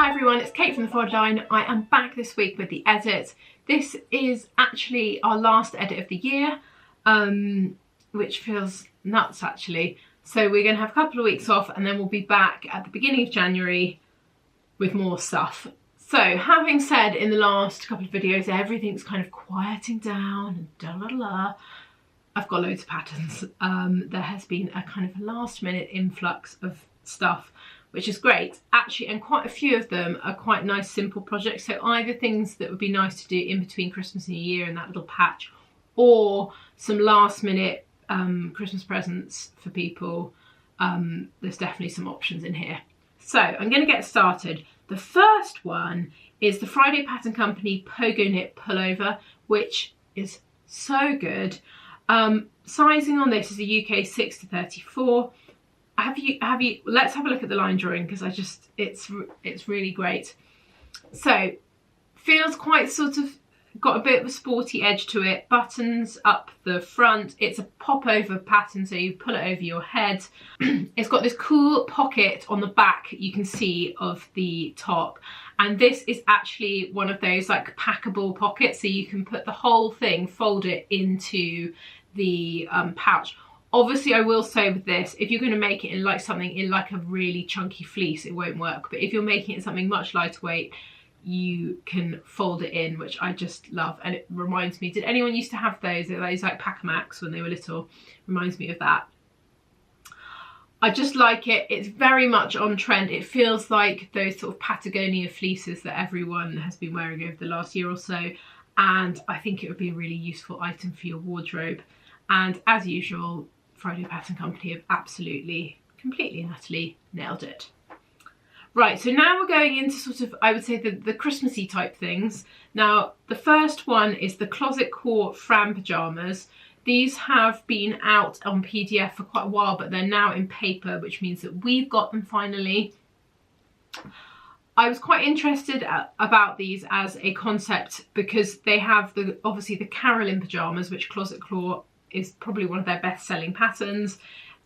Hi everyone, it's Kate from the Forward Line. I am back this week with the edit. This is actually our last edit of the year, which feels nuts actually. So we're going to have a couple of weeks off and then we'll be back at the beginning of January with more stuff. So having said in the last couple of videos everything's kind of quieting down and I've got loads of patterns. There has been a kind of last minute influx of stuff, which is great actually, and quite a few of them are quite nice simple projects, so either things that would be nice to do in between Christmas and New Year in that little patch, or some last minute Christmas presents for people. There's definitely some options in here. So I'm going to get started. The first one is the Friday Pattern Company Pogo Knit Pullover, which is so good. Sizing on this is a UK 6 to 34. Let's have a look at the line drawing, because it's really great. So feels quite sort of got a bit of a sporty edge to it. Buttons up the front. It's a pop over pattern, so you pull it over your head. It's got this cool pocket on the back you can see of the top, and this is actually one of those like packable pockets, so you can put the whole thing, fold it into the pouch. Obviously, I will say with this, if you're going to make it in like something in like a really chunky fleece, it won't work. But if you're making it something much lighter weight, you can fold it in, which I just love. And it reminds me, did anyone used to have those like Pajamas when they were little? Reminds me of that. I just like it. It's very much on trend. It feels like those sort of Patagonia fleeces that everyone has been wearing over the last year or so. And I think it would be a really useful item for your wardrobe. And as usual, Friday Pattern Company have absolutely, completely and utterly nailed it. Right, so now we're going into sort of, I would say, the Christmassy type things. Now, the first one is the Closet Core Fram Pajamas. These have been out on PDF for quite a while, but they're now in paper, which means that we've got them finally. I was quite interested about these as a concept because they have obviously the Carolyn pajamas, which Closet Core is probably one of their best selling patterns,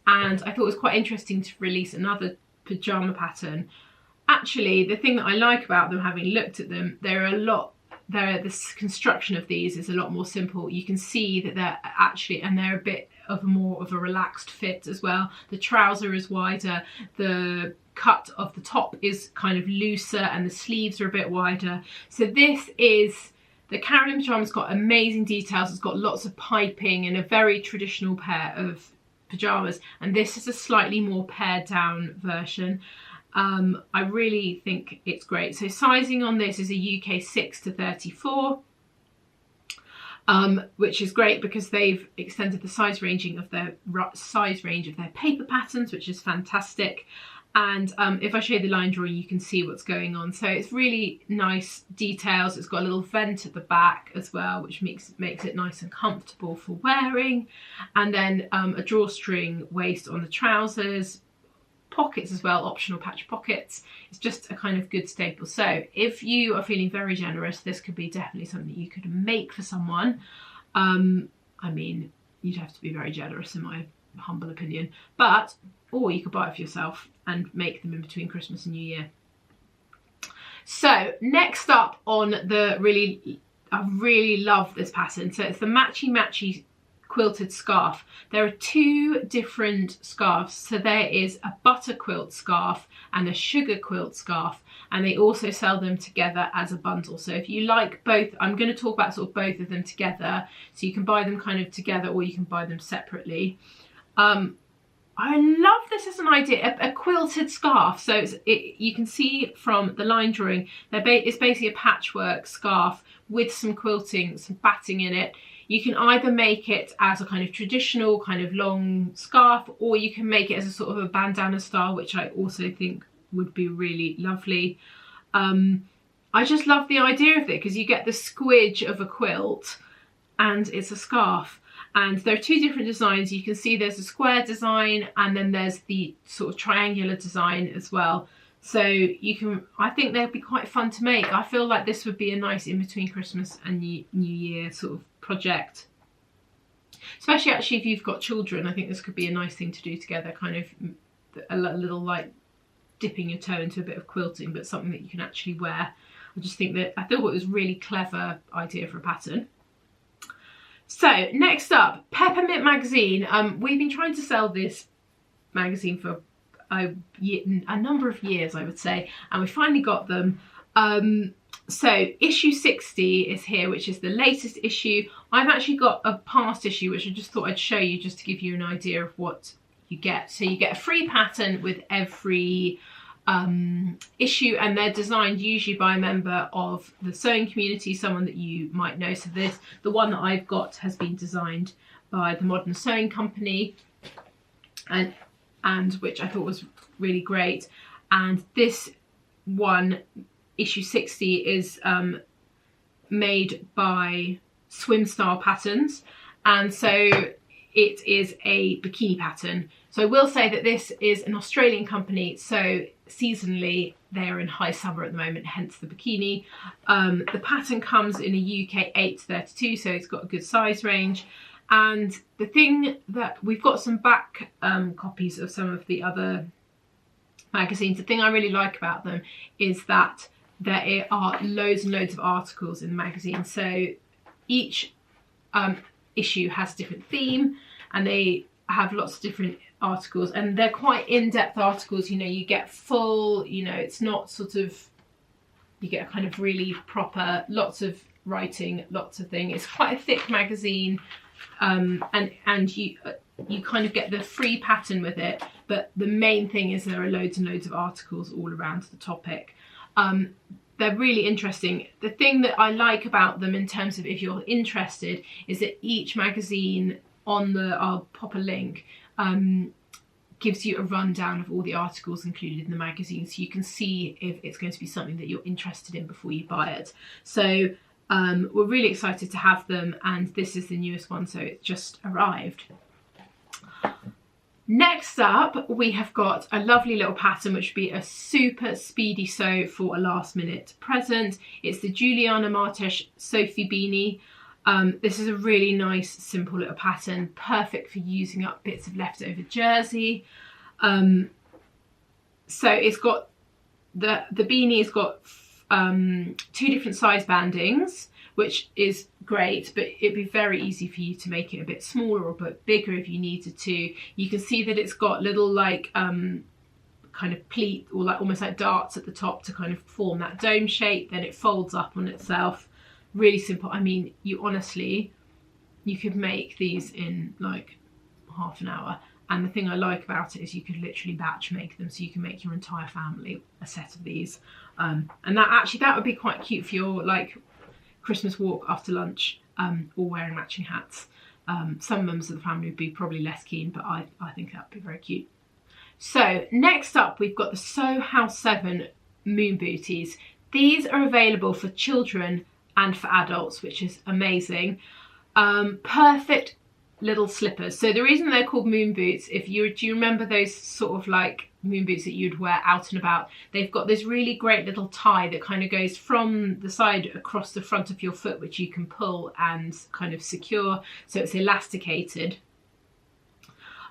and I thought it was quite interesting to release another pajama pattern. Actually, the thing that I like about them, having looked at them, this construction of these is a lot more simple. You can see that they're actually, and they're a bit of more of a relaxed fit as well. The trouser is wider, the cut of the top is kind of looser, and the sleeves are a bit wider. So this is, the Carolyn pyjama's got amazing details. It's got lots of piping and a very traditional pair of pyjamas, and this is a slightly more pared down version. I really think it's great. So sizing on this is a UK 6 to 34, which is great because they've extended the size range of their paper patterns, which is fantastic. And if I show you the line drawing, you can see what's going on. So it's really nice details. It's got a little vent at the back as well, which makes it nice and comfortable for wearing. And then a drawstring waist on the trousers. Pockets as well, optional patch pockets. It's just a kind of good staple. So if you are feeling very generous, this could be definitely something that you could make for someone. I mean, you'd have to be very generous in my humble opinion, or you could buy it for yourself and make them in between Christmas and New Year. So next up on I really love this pattern. So it's the Matchy quilted scarf. There are two different scarves. So there is a butter quilt scarf and a sugar quilt scarf, and they also sell them together as a bundle. So if you like both, I'm going to talk about sort of both of them together. So you can buy them kind of together, or you can buy them separately. I love this as an idea, a quilted scarf. So you can see from the line drawing, it's basically a patchwork scarf with some quilting, some batting in it. You can either make it as a kind of traditional kind of long scarf, or you can make it as a sort of a bandana style, which I also think would be really lovely. I just love the idea of it because you get the squidge of a quilt and it's a scarf. And there are two different designs. You can see there's a square design and then there's the sort of triangular design as well. So I think they'd be quite fun to make. I feel like this would be a nice in between Christmas and New Year sort of project. Especially actually if you've got children, I think this could be a nice thing to do together, kind of a little like dipping your toe into a bit of quilting, but something that you can actually wear. I just think that I thought it was a really clever idea for a pattern. So next up, Peppermint Magazine. We've been trying to sell this magazine for a number of years, I would say, and we finally got them. So issue 60 is here, which is the latest issue. I've actually got a past issue, which I just thought I'd show you just to give you an idea of what you get. So you get a free pattern with every issue, and they're designed usually by a member of the sewing community, someone that you might know. So the one that I've got has been designed by the Modern Sewing Company, and which I thought was really great. And this one, issue 60, is made by Swim Style Patterns, and so it is a bikini pattern. So I will say that this is an Australian company, so seasonally they're in high summer at the moment, hence the bikini. The pattern comes in a UK 8 to 32, so it's got a good size range. And the thing that we've got some back copies of some of the other magazines. The thing I really like about them is that there are loads and loads of articles in the magazine. So each issue has a different theme, and they have lots of different articles, and they're quite in-depth articles. You know, you get full, you know, it's not sort of, you get a kind of really proper, lots of writing, lots of things. It's quite a thick magazine, and you kind of get the free pattern with it, but the main thing is there are loads and loads of articles all around the topic. They're really interesting. The thing that I like about them in terms of if you're interested is that each magazine I'll pop a link, gives you a rundown of all the articles included in the magazine, so you can see if it's going to be something that you're interested in before you buy it. So we're really excited to have them, and this is the newest one, so it's just arrived. Next up, we have got a lovely little pattern which would be a super speedy sew for a last minute present. It's the Juliana Martes Sophie Beanie. This is a really nice, simple little pattern, perfect for using up bits of leftover jersey. So it's got, the beanie has got 2 different size bandings, which is great, but it'd be very easy for you to make it a bit smaller or a bit bigger if you needed to. You can see that it's got little like kind of pleat, or like almost like darts at the top to kind of form that dome shape. Then it folds up on itself. Really simple. I mean, you could make these in like half an hour. And the thing I like about it is you could literally batch make them, so you can make your entire family a set of these. And that would be quite cute for your like Christmas walk after lunch, or wearing matching hats. Some members of the family would be probably less keen, but I think that would be very cute. So next up, we've got the Sew House 7 moon booties. These are available for children and for adults, which is amazing. Perfect little slippers. So the reason they're called moon boots, do you remember those sort of like moon boots that you'd wear out and about? They've got this really great little tie that kind of goes from the side across the front of your foot, which you can pull and kind of secure, so it's elasticated.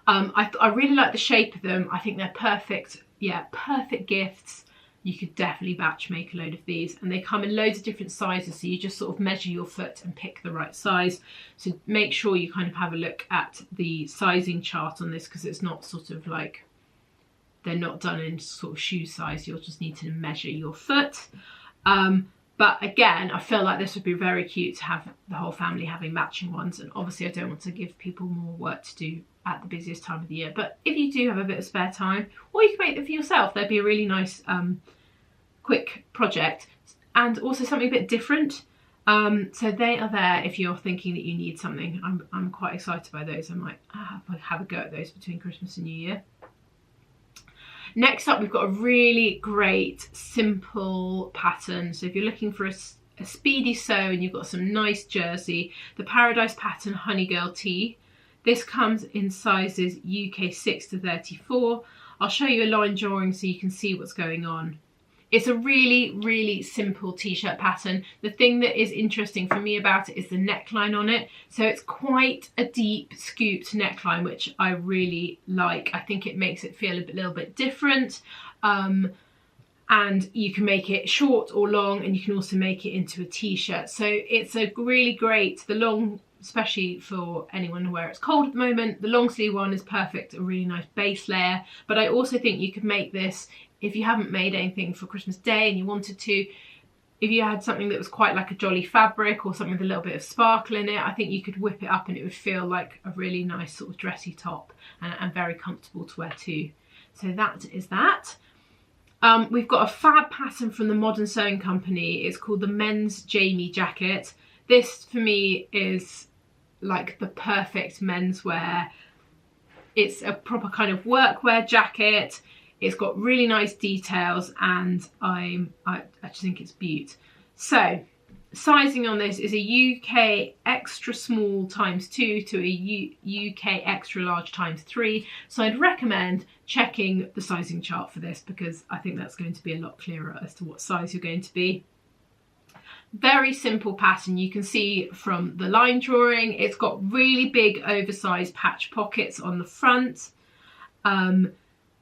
I really like the shape of them. I think they're perfect, yeah, perfect gifts. You could definitely batch make a load of these, and they come in loads of different sizes, so you just sort of measure your foot and pick the right size. So make sure you kind of have a look at the sizing chart on this, because it's not sort of like, they're not done in sort of shoe size. You'll just need to measure your foot. But again, I feel like this would be very cute to have the whole family having matching ones, and obviously I don't want to give people more work to do at the busiest time of the year, but if you do have a bit of spare time, or you can make them for yourself, they'd be a really nice quick project, and also something a bit different. So they are there if you're thinking that you need something. I'm quite excited by those. I might have a go at those between Christmas and New Year. Next up, we've got a really great simple pattern. So if you're looking for a speedy sew and you've got some nice jersey, the Paradise Pattern Honey Girl Tee. This comes in sizes UK 6 to 34. I'll show you a line drawing so you can see what's going on. It's a really simple t-shirt pattern. The thing that is interesting for me about it is the neckline on it. So it's quite a deep scooped neckline, which I really like. I think it makes it feel a little bit different. And you can make it short or long, and you can also make it into a t-shirt. So it's a really great, the long, especially for anyone where it's cold at the moment, the long sleeve one is perfect, a really nice base layer. But I also think you could make this, if you haven't made anything for Christmas Day and you wanted to, if you had something that was quite like a jolly fabric or something with a little bit of sparkle in it, I think you could whip it up and it would feel like a really nice sort of dressy top, and very comfortable to wear too. So that is that. We've got a fab pattern from the Modern Sewing Company. It's called the Men's Jamie Jacket. This for me is like the perfect menswear. It's a proper kind of workwear jacket. It's got really nice details, and I just think it's beaut. So sizing on this is a UK extra small ×2 to a UK extra large ×3. So I'd recommend checking the sizing chart for this, because I think that's going to be a lot clearer as to what size you're going to be. Very simple pattern. You can see from the line drawing, it's got really big oversized patch pockets on the front.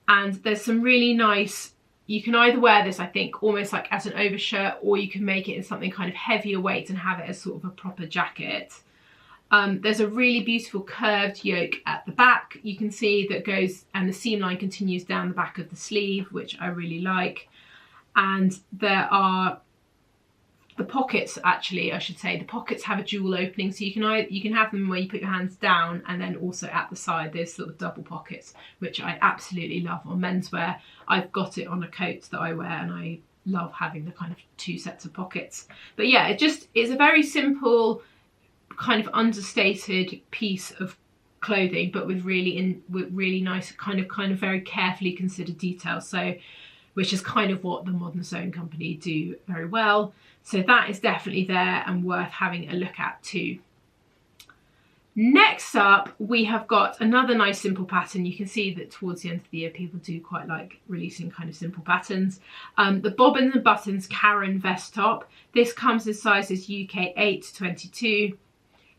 And there's some really nice, you can either wear this, I think, almost like as an overshirt, or you can make it in something kind of heavier weight and have it as sort of a proper jacket. There's a really beautiful curved yoke at the back, you can see, that goes, and the seam line continues down the back of the sleeve, which I really like. And there are the pockets, actually, I should say, the pockets have a dual opening, so you can have them where you put your hands down, and then also at the side there's sort of double pockets, which I absolutely love on menswear. I've got it on a coat that I wear, and I love having the kind of two sets of pockets. But yeah, it's a very simple, kind of understated piece of clothing, but with really nice kind of very carefully considered details. So, which is kind of what the Modern Sewing Company do very well. So that is definitely there and worth having a look at too. Next up, we have got another nice simple pattern. You can see that towards the end of the year, people do quite like releasing kind of simple patterns. The Bobbins and Buttons Karen vest top. This comes in sizes UK 8 to 22.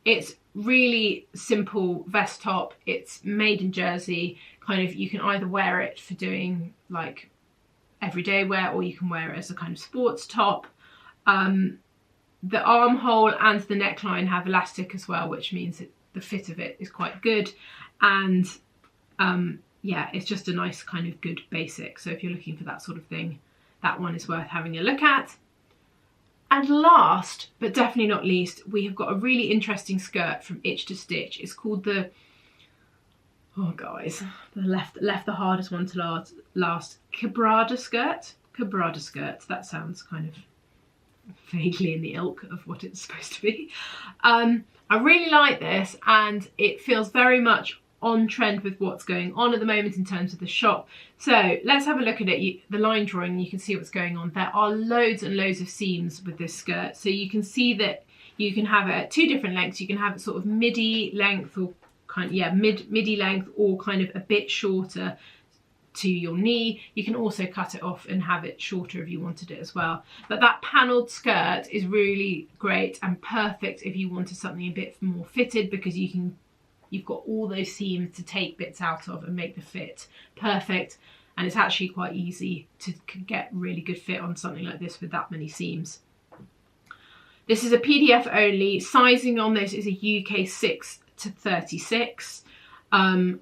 It's really simple vest top. It's made in Jersey. Kind of, you can either wear it for doing like everyday wear, or you can wear it as a kind of sports top. The armhole and the neckline have elastic as well, which means that the fit of it is quite good. And yeah, it's just a nice kind of good basic. So if you're looking for that sort of thing, that one is worth having a look at. And last, but definitely not least, we have got a really interesting skirt from Itch to Stitch. It's called the, oh guys, the left the hardest one to last. Cabada Skirt. Cabada Skirt. That sounds kind of vaguely in the ilk of what it's supposed to be. I really like this, and it feels very much on trend with what's going on at the moment in terms of the shop. So let's have a look at it. The line drawing, you can see what's going on. There are loads and loads of seams with this skirt. So you can see that you can have it at two different lengths. You can have it sort of midi length, or kind of, yeah, midi length, or kind of a bit shorter to your knee. You can also cut it off and have it shorter if you wanted it as well. But that panelled skirt is really great and perfect if you wanted something a bit more fitted, because you've got all those seams to take bits out of and make the fit perfect. And it's actually quite easy to get really good fit on something like this with that many seams. This is a PDF only. Sizing on this is a UK 6 to 36. And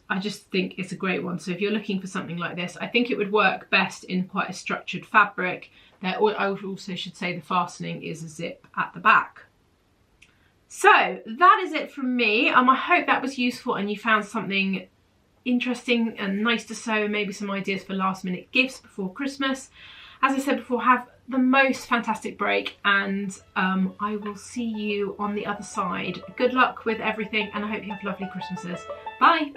I just think it's a great one. So if you're looking for something like this, I think it would work best in quite a structured fabric. I also should say the fastening is a zip at the back. So that is it from me. I hope that was useful and you found something interesting and nice to sew, and maybe some ideas for last minute gifts before Christmas. As I said before, have the most fantastic break, and I will see you on the other side. Good luck with everything, and I hope you have lovely Christmases. Bye.